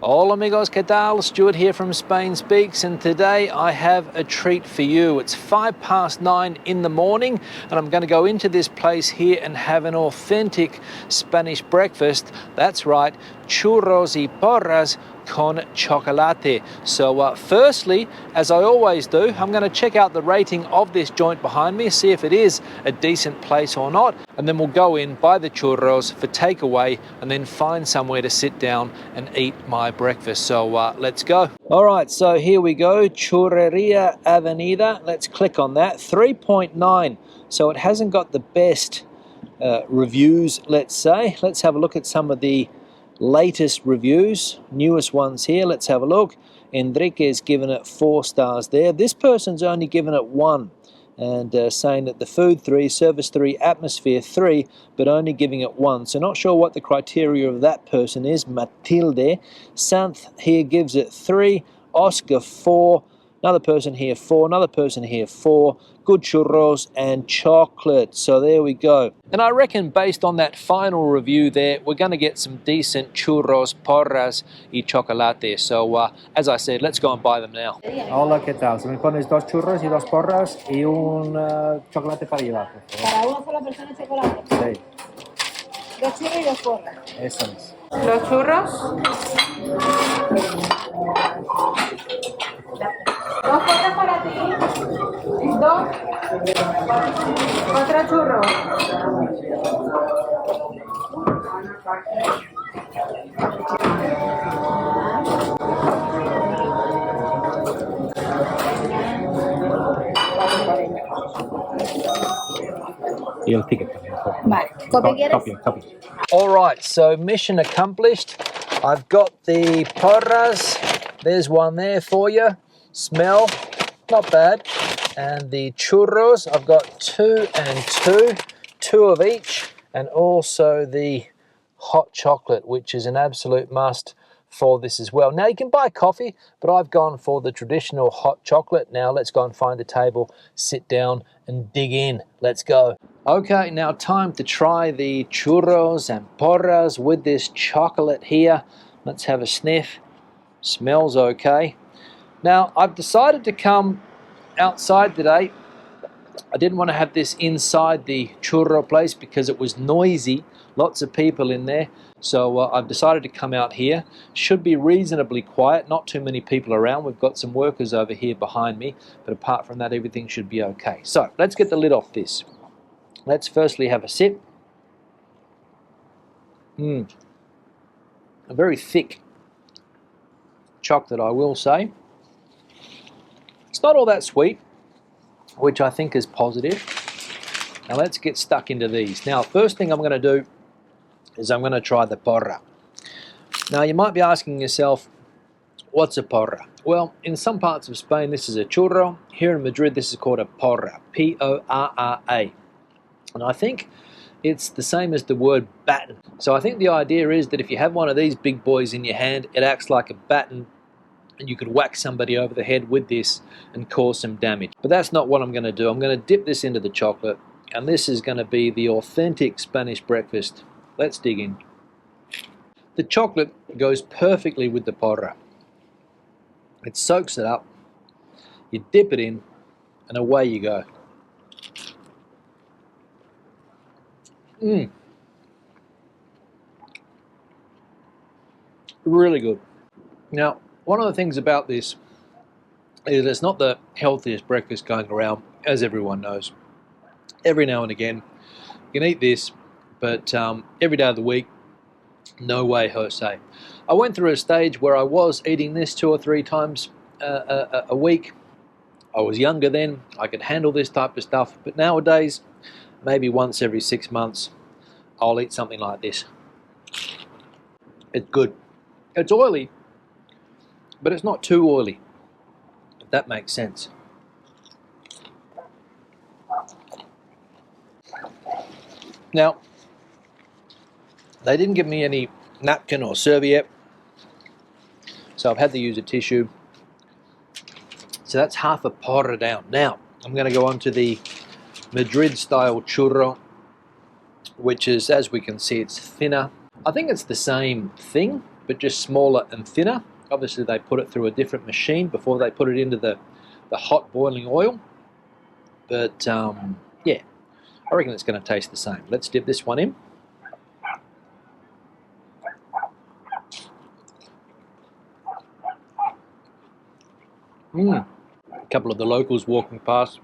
Hola amigos, ¿qué tal? Stuart here from Spain Speaks, and today I have a treat for you. It's 9:05 in the morning and I'm going to go into this place here and have an authentic Spanish breakfast. That's right, churros y porras con chocolate. So firstly, as I always do, I'm going to check out the rating of this joint behind me, see if it is a decent place or not, and then we'll go in, buy the churros for takeaway, and then find somewhere to sit down and eat my breakfast. So let's go. All right, so here we go, Churreria Avenida. Let's click on that. 3.9, so it hasn't got the best reviews, let's say. Let's have a look at some of the latest reviews, newest ones here. Let's have a look. Enrique's given it 4 stars there. This person's only given it 1, and saying that the food 3, service 3, atmosphere 3, but only giving it 1. So not sure what the criteria of that person is. Matilde. Santh here gives it 3, Oscar 4, another person here 4, another person here 4. Good churros and chocolate. So there we go. And I reckon based on that final review there, we're going to get some decent churros, porras y chocolate. So as I said, let's go and buy them now. Hola, ¿qué tal? Se me pones 2 churros y 2 porras y un chocolate para llevar, por favor. Para una sola persona chocolate. Sí, 2 churros y 2 porras. eso es. Los churros. 2 porras para ti. 2. Otro churro. Y el ticket también. Vale. ¿Copia quieres? Copy. All right, so mission accomplished. I've got the porras. There's one there for you. Smell, not bad. And the churros, I've got 2 and 2, 2 of each. And also the hot chocolate, which is an absolute must for this as well. Now you can buy coffee, but I've gone for the traditional hot chocolate. Now let's go and find a table, sit down and dig in. Let's go. Okay, now time to try the churros and porras with this chocolate here. Let's have a sniff. Smells okay. Now I've decided to come outside today. I didn't want to have this inside the churro place because it was noisy, lots of people in there. So I've decided to come out here. Should be reasonably quiet, not too many people around. We've got some workers over here behind me, but apart from that, everything should be okay. So let's get the lid off this. Let's firstly have a sip. A very thick chocolate, I will say. It's not all that sweet, which I think is positive. Now let's get stuck into these. Now, first thing I'm going to do is I'm going to try the porra. Now, you might be asking yourself, what's a porra? Well, in some parts of Spain, this is a churro. Here in Madrid, this is called a porra, P-O-R-R-A. And I think it's the same as the word baton. So I think the idea is that if you have one of these big boys in your hand, it acts like a baton, and you could whack somebody over the head with this and cause some damage. But that's not what I'm going to do. I'm going to dip this into the chocolate, and this is going to be the authentic Spanish breakfast. Let's dig in. The chocolate goes perfectly with the porra. It soaks it up, you dip it in, and away you go. Really good. Now, one of the things about this is it's not the healthiest breakfast going around, as everyone knows. Every now and again, you can eat this, but every day of the week, no way, Jose. I went through a stage where I was eating this 2 or 3 times a week. I was younger then, I could handle this type of stuff, but nowadays, maybe once every 6 months, I'll eat something like this. It's good. It's oily, but it's not too oily, if that makes sense. Now, they didn't give me any napkin or serviette, so I've had to use a tissue. So that's half a porra down. Now, I'm going to go on to the Madrid style churro, which is, as we can see, it's thinner. I think it's the same thing, but just smaller and thinner. Obviously they put it through a different machine before they put it into the hot boiling oil. But yeah, I reckon it's going to taste the same. Let's dip this one in. A couple of the locals walking past,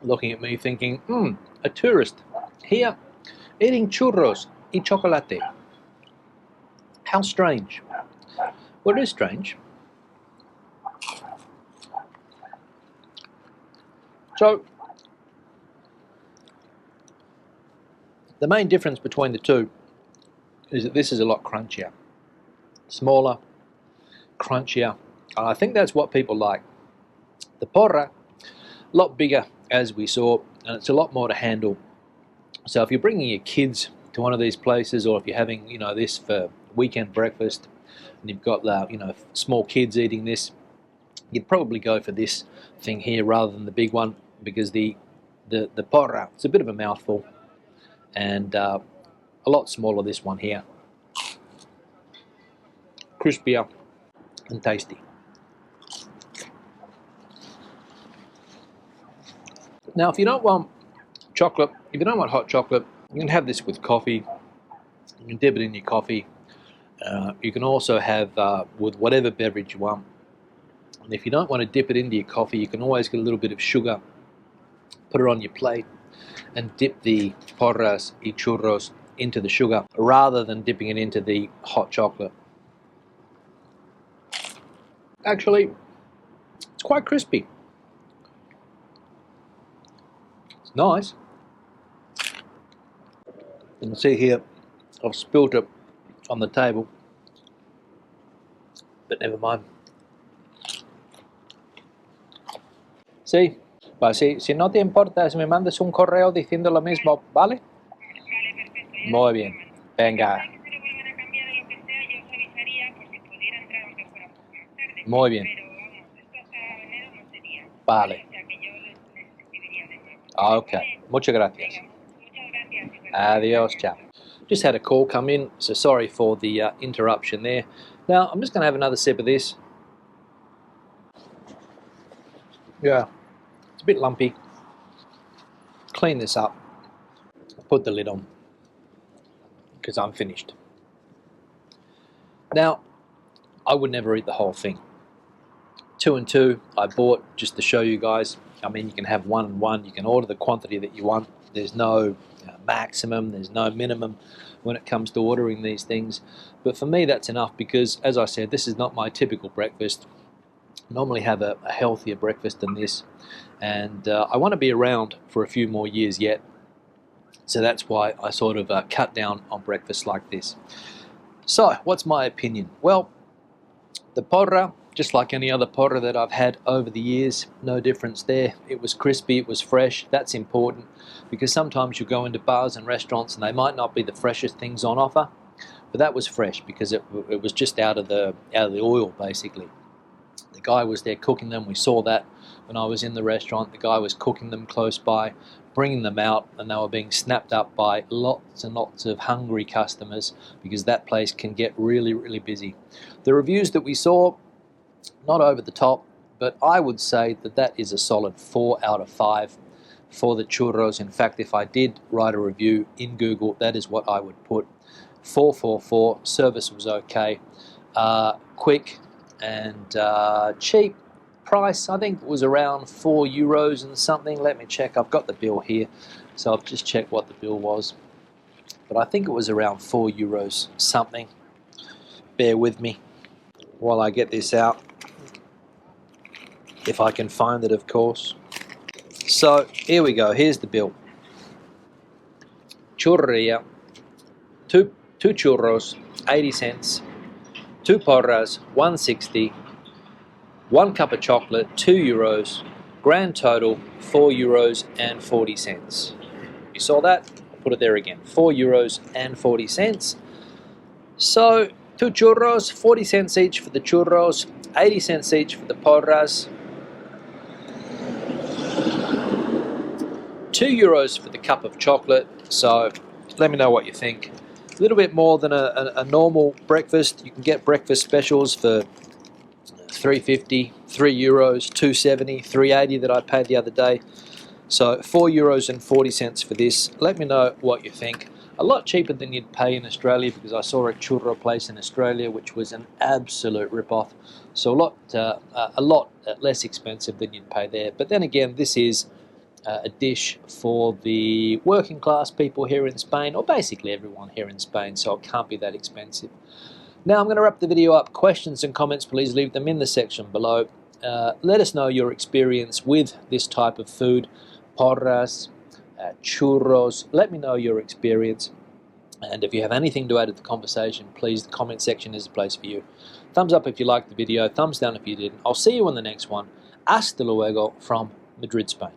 looking at me thinking, a tourist here eating churros y chocolate. How strange. Well, it is strange. So, the main difference between the two is that this is a lot crunchier. Smaller, crunchier. And I think that's what people like. The porra, a lot bigger as we saw, and it's a lot more to handle. So if you're bringing your kids to one of these places, or if you're having, you know, this for weekend breakfast, and you've got, you know, small kids eating this, you'd probably go for this thing here rather than the big one, because the porra, it's a bit of a mouthful, and a lot smaller, this one here. Crispier and tasty. Now, if you don't want chocolate, if you don't want hot chocolate, you can have this with coffee. You can dip it in your coffee. You can also have with whatever beverage you want. And if you don't want to dip it into your coffee, you can always get a little bit of sugar, put it on your plate, and dip the porras y churros into the sugar rather than dipping it into the hot chocolate. Actually, it's quite crispy. It's nice. You can see here, I've spilled it on the table, but never mind. Sí, si no te importa, si me mandas un correo diciendo lo mismo, ¿vale? Vale, perfecto. Muy bien, venga, Si se lo vuelven a cambiar o lo que sea, yo os avisaría por si pudiera entrar aunque fuera un poco más tarde. muy bien, Pero vamos, esto hasta enero no sería. vale. O sea que yo les escribiría de nuevo. Ok, Vale. muchas gracias. Venga, muchas gracias. Adios, ciao. Just had a call come in, so sorry for the interruption there. Now, I'm just going to have another sip of this. Yeah, it's a bit lumpy. Clean this up. Put the lid on, because I'm finished. Now, I would never eat the whole thing. 2 and 2 I bought just to show you guys. I mean, you can have 1 and 1. You can order the quantity that you want. There's no maximum, there's no minimum when it comes to ordering these things. But for me, that's enough, because, as I said, this is not my typical breakfast. I normally have a healthier breakfast than this, and I want to be around for a few more years yet. So that's why I sort of cut down on breakfast like this. So, what's my opinion? Well, the porra, just like any other porra that I've had over the years, no difference there. It was crispy, it was fresh. That's important, because sometimes you go into bars and restaurants and they might not be the freshest things on offer, but that was fresh because it was just out of the oil, basically. The guy was there cooking them. We saw that when I was in the restaurant. The guy was cooking them close by, bringing them out, and they were being snapped up by lots and lots of hungry customers, because that place can get really, really busy. The reviews that we saw, not over the top, but I would say that that is a solid 4 out of 5 for the churros. In fact, if I did write a review in Google, that is what I would put. 444. Service was okay. Quick and cheap. Price, I think it was around €4 and something. Let me check. I've got the bill here, so I've just checked what the bill was. But I think it was around €4 something. Bear with me while I get this out, if I can find it, of course. So here we go. Here's the bill. Churria, two churros, 80 cents. 2 porras, 160. 1 cup of chocolate, €2. Grand total, €4.40. You saw that? I'll put it there again. €4.40. So 2 churros, 40 cents each for the churros, 80 cents each for the porras. €2 for the cup of chocolate. So let me know what you think. A little bit more than a normal breakfast. You can get breakfast specials for €3.50, €3, €2.70, €3.80 that I paid the other day. So €4.40 for this. Let me know what you think. A lot cheaper than you'd pay in Australia, because I saw a churro place in Australia which was an absolute rip-off. So a lot less expensive than you'd pay there. But then again, this is a dish for the working class people here in Spain, or basically everyone here in Spain, so it can't be that expensive. Now I'm going to wrap the video up. Questions and comments, please leave them in the section below. Let us know your experience with this type of food, porras, churros. Let me know your experience. And if you have anything to add to the conversation, please, the comment section is the place for you. Thumbs up if you liked the video, thumbs down if you didn't. I'll see you in the next one. Hasta luego from Madrid, Spain.